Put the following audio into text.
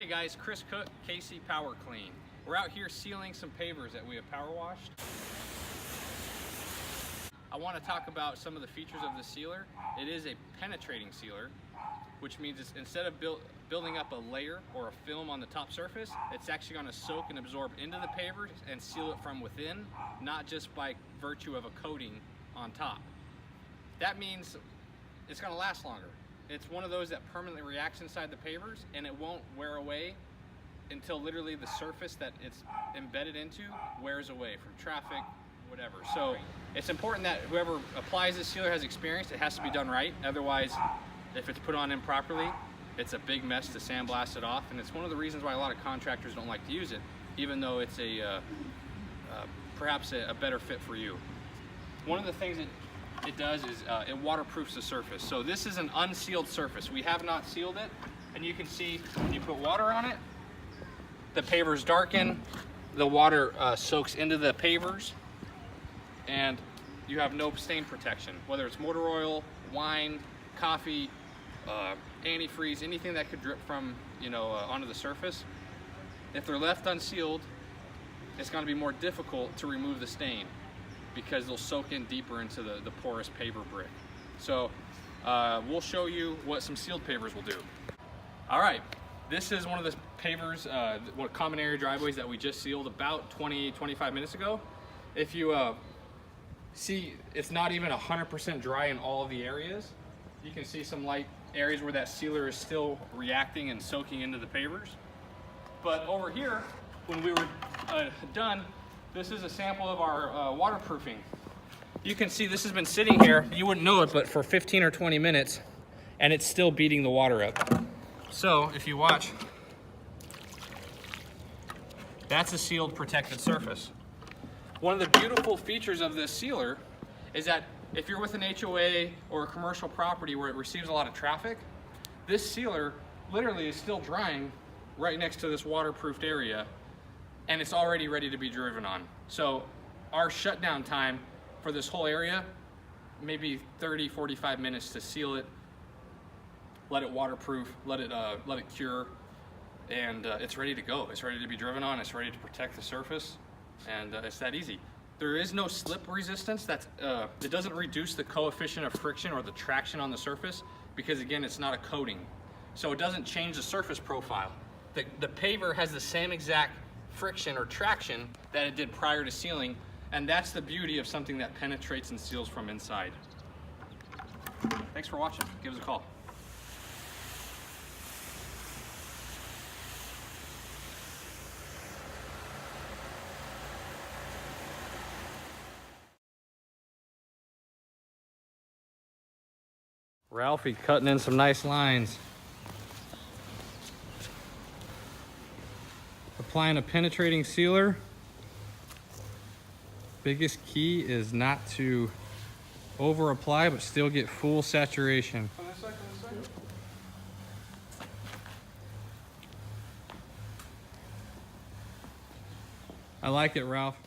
Hey guys, Chris Cook, KC Power Clean. We're out here sealing some pavers that we have power washed. I want to talk about some of the features of the sealer. It is a penetrating sealer, which means it's, instead of building up a layer or a film on the top surface, it's actually going to soak and absorb into the pavers and seal it from within, not just by virtue of a coating on top. That means it's going to last longer. It's one of those that permanently reacts inside the pavers, and it won't wear away until literally the surface that it's embedded into wears away from traffic, whatever. So it's important that whoever applies this sealer has experience. It has to be done right. Otherwise, if it's put on improperly, it's a big mess to sandblast it off. And it's one of the reasons why a lot of contractors don't like to use it, even though it's perhaps a better fit for you. One of the things that it does is it waterproofs the surface. So this is an unsealed surface. We have not sealed it, and you can see when you put water on it, the pavers darken, the water soaks into the pavers, and you have no stain protection. Whether it's motor oil, wine, coffee, antifreeze, anything that could drip from onto the surface. If they're left unsealed, it's going to be more difficult to remove the stain, because they'll soak in deeper into the porous paver brick. So we'll show you what some sealed pavers will do. All right, this is one of the pavers, what common area driveways that we just sealed about 20-25 minutes ago. If you see, it's not even 100% dry in all of the areas. You can see some light areas where that sealer is still reacting and soaking into the pavers. But over here, when we were done, this is a sample of our waterproofing. You can see this has been sitting here, you wouldn't know it, but for 15 or 20 minutes, and it's still beating the water up. So if you watch, that's a sealed protected surface. One of the beautiful features of this sealer is that if you're with an HOA or a commercial property where it receives a lot of traffic, this sealer literally is still drying right next to this waterproofed area, and it's already ready to be driven on. So our shutdown time for this whole area, maybe 30-45 minutes to seal it, let it waterproof, let it cure, and it's ready to go. It's ready to be driven on. It's ready to protect the surface, and it's that easy. There is no slip resistance. It doesn't reduce the coefficient of friction or the traction on the surface, because again, it's not a coating. So it doesn't change the surface profile. The paver has the same exact friction or traction that it did prior to sealing, and that's the beauty of something that penetrates and seals from inside. Thanks for watching. Give us a call. Ralphie cutting in some nice lines. Applying a penetrating sealer. Biggest key is not to over apply, but still get full saturation. I like it, Ralph.